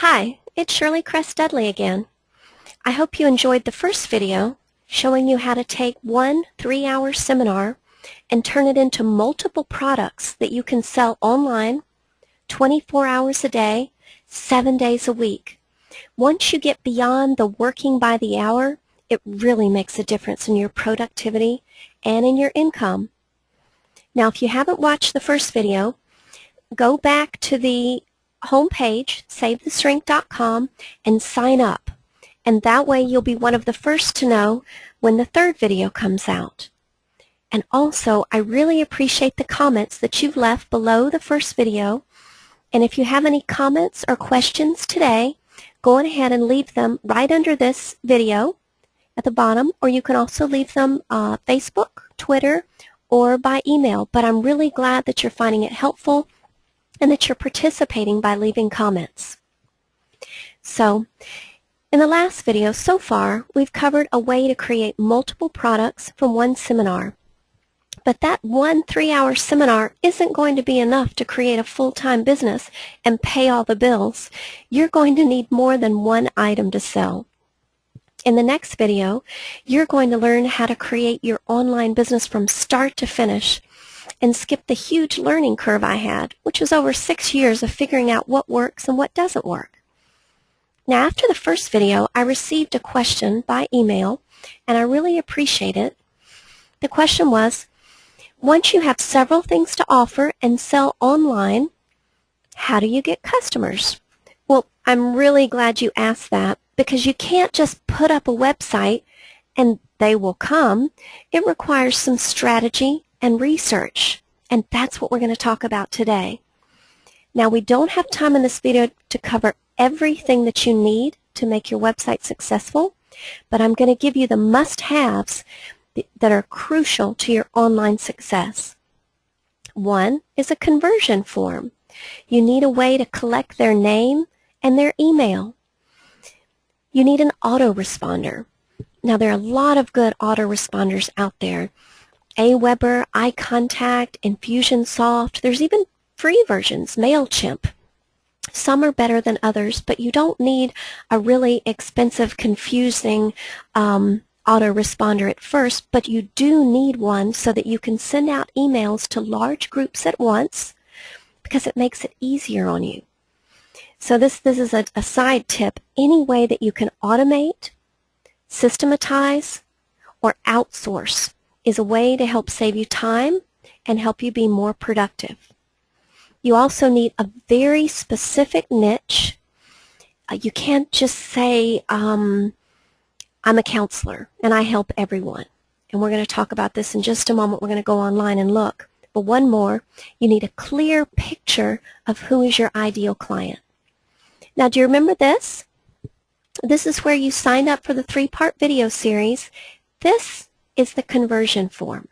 Hi, it's Shirley Crest Dudley again. I hope you enjoyed the first video showing you how to take one 3-hour seminar and turn it into multiple products that you can sell online 24 hours a day, 7 days a week. Once you get beyond the working by the hour, it really makes a difference in your productivity and in your income. Now, if you haven't watched the first video, go back to the homepage, SaveTheShrink.com, and sign up. And that way you'll be one of the first to know when the third video comes out. And also, I really appreciate the comments that you've left below the first video. And if you have any comments or questions today, go on ahead and leave them right under this video at the bottom, or you can also leave them Facebook, Twitter, or by email. But I'm really glad that you're finding it helpful and that you're participating by leaving comments. So, in the last video so far, we've covered a way to create multiple products from one seminar. But that one 3-hour seminar isn't going to be enough to create a full-time business and pay all the bills. You're going to need more than one item to sell. In the next video, you're going to learn how to create your online business from start to finish and skip the huge learning curve I had, which was over 6 years of figuring out what works and what doesn't work. Now, after the first video, I received a question by email, and I really appreciate it. The question was, once you have several things to offer and sell online, how do you get customers? Well, I'm really glad you asked that, because you can't just put up a website and they will come. It requires some strategy and research, and that's what we're going to talk about today. Now, we don't have time in this video to cover everything that you need to make your website successful, but I'm going to give you the must-haves that are crucial to your online success. One is a conversion form. You need a way to collect their name and their email. You need an autoresponder. Now, there are a lot of good autoresponders out there. Aweber, iContact, Infusionsoft. There's even free versions, MailChimp. Some are better than others, but you don't need a really expensive, confusing autoresponder at first, but you do need one so that you can send out emails to large groups at once, because it makes it easier on you. So this is a side tip. Any way that you can automate, systematize, or outsource is a way to help save you time and help you be more productive. You also need a very specific niche. You can't just say, I'm a counselor and I help everyone. And we're going to talk about this in just a moment. We're going to go online and look. But one more, you need a clear picture of who is your ideal client. Now, do you remember this? This is where you signed up for the 3-part video series. This is the conversion form.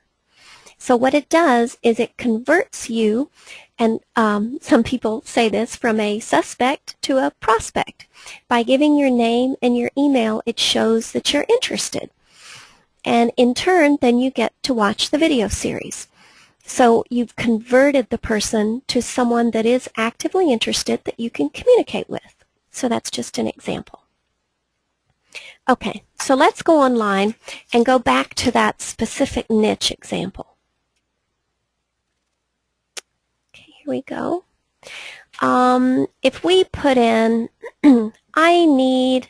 So what it does is it converts you, and some people say this, from a suspect to a prospect. By giving your name and your email, it shows that you're interested. And in turn, then you get to watch the video series. So you've converted the person to someone that is actively interested that you can communicate with. So that's just an example. Okay, so let's go online and go back to that specific niche example. Okay, here we go. If we put in, I need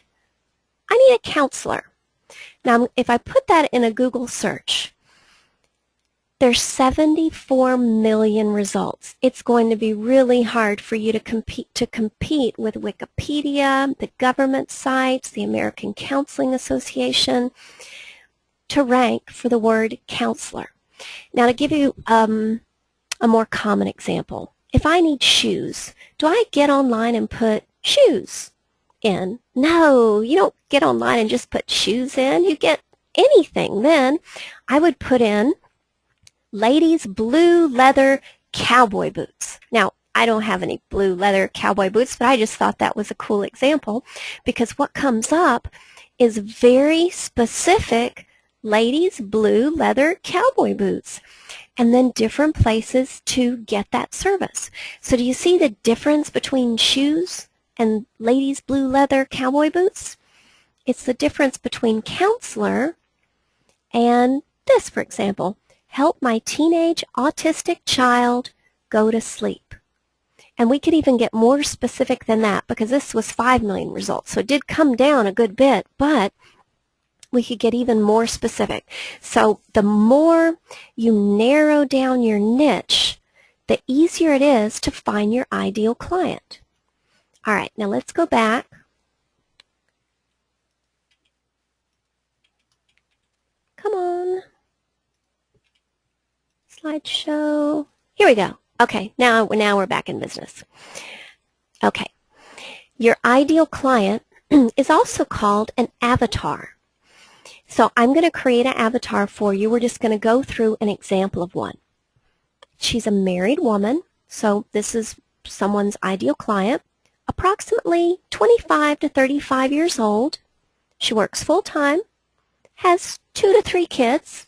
a counselor. Now, if I put that in a Google search, there's 74 million results. It's going to be really hard for you to compete with Wikipedia, the government sites, the American Counseling Association, to rank for the word counselor. Now, to give you a more common example, if I need shoes, do I get online and put shoes in? No, you don't get online and just put shoes in. You get anything. Then I would put in ladies' blue leather cowboy boots. Now, I don't have any blue leather cowboy boots, but I just thought that was a cool example, because what comes up is very specific ladies' blue leather cowboy boots, and then different places to get that service. So do you see the difference between shoes and ladies' blue leather cowboy boots. It's the difference between counselor and this, for example. Help my teenage autistic child go to sleep. And we could even get more specific than that because this was 5 million results. So it did come down a good bit, but we could get even more specific. So the more you narrow down your niche, the easier it is to find your ideal client. All right, now let's go back. Come on. Slideshow. Here we go. Okay, now we're back in business. Okay, your ideal client is also called an avatar. So I'm going to create an avatar for you. We're just going to go through an example of one. She's a married woman, so this is someone's ideal client, approximately 25 to 35 years old. She works full-time, has 2 to 3 kids.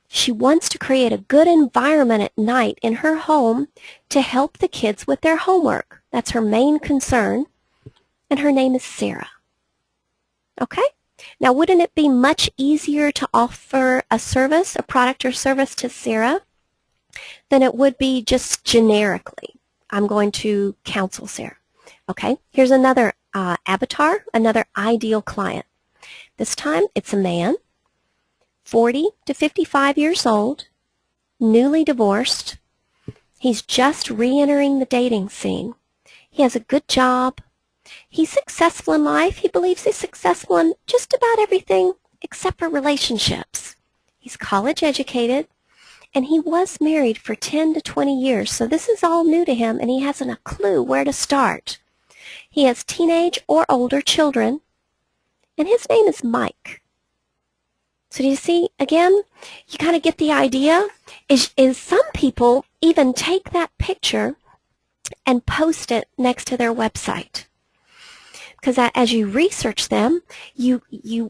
She wants to create a good environment at night in her home to help the kids with their homework. That's her main concern, and her name is Sarah. Okay? Now, wouldn't it be much easier to offer a service, a product or service to Sarah than it would be just generically? I'm going to counsel Sarah. Okay? Here's another avatar, another ideal client. This time, it's a man, 40 to 55 years old, newly divorced. He's just re-entering the dating scene. He has a good job. He's successful in life. He believes he's successful in just about everything except for relationships. He's college educated, and he was married for 10 to 20 years, so this is all new to him, and he hasn't a clue where to start. He has teenage or older children, and his name is Mike. So do you see, again, you kind of get the idea, is some people even take that picture and post it next to their website. Because as you research them, you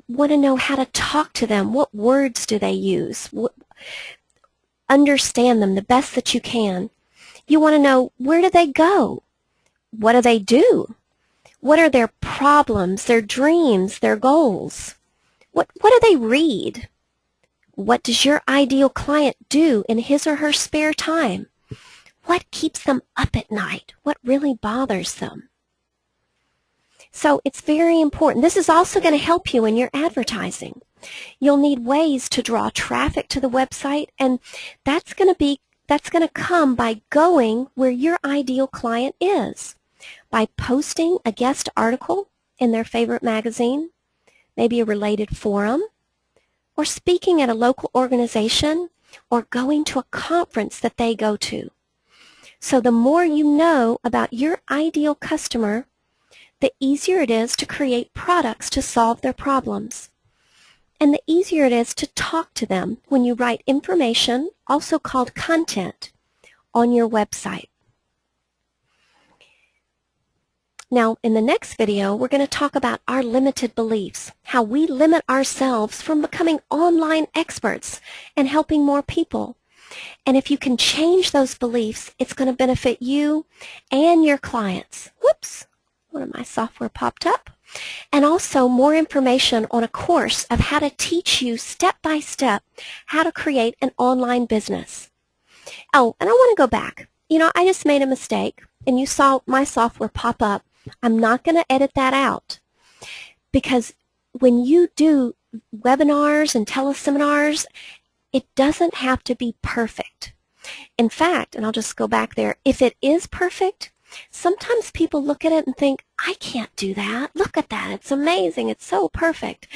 want to know how to talk to them. What words do they use? Understand them the best that you can. You want to know, where do they go? What do they do? What are their problems, their dreams, their goals? What do they read? What does your ideal client do in his or her spare time? What keeps them up at night? What really bothers them? So it's very important. This is also going to help you in your advertising. You'll need ways to draw traffic to the website, and that's going to come by going where your ideal client is, by posting a guest article in their favorite magazine, maybe a related forum, or speaking at a local organization, or going to a conference that they go to. So the more you know about your ideal customer, the easier it is to create products to solve their problems. And the easier it is to talk to them when you write information, also called content, on your website. Now, in the next video, we're going to talk about our limited beliefs, how we limit ourselves from becoming online experts and helping more people. And if you can change those beliefs, it's going to benefit you and your clients. Whoops, one of my software popped up. And also more information on a course of how to teach you step by step how to create an online business. Oh, and I want to go back. You know, I just made a mistake, and you saw my software pop up. I'm not going to edit that out, because when you do webinars and teleseminars, it doesn't have to be perfect. In fact, and I'll just go back there, if it is perfect, sometimes people look at it and think, I can't do that. Look at that. It's amazing. It's so perfect.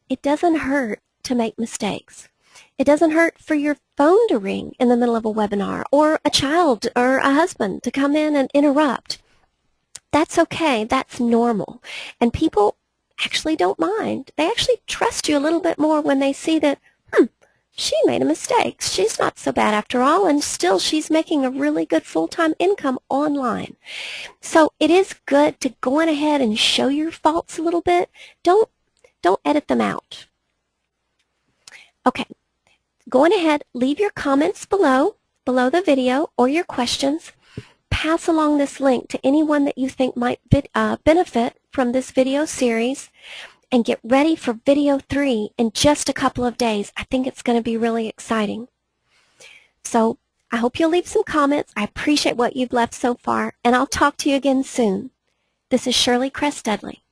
It doesn't hurt to make mistakes. It doesn't hurt for your phone to ring in the middle of a webinar, or a child or a husband to come in and interrupt. That's okay. That's normal. And people actually don't mind. They actually trust you a little bit more when they see that, she made a mistake. She's not so bad after all, and still she's making a really good full-time income online. So it is good to go on ahead and show your faults a little bit. Don't edit them out. Okay. Go on ahead, leave your comments below the video, or your questions. pass along this link to anyone that you think might benefit from this video series, and get ready for video 3 in just a couple of days. I think it's going to be really exciting. So I hope you'll leave some comments. I appreciate what you've left so far, and I'll talk to you again soon. This is Shirley Cress Dudley.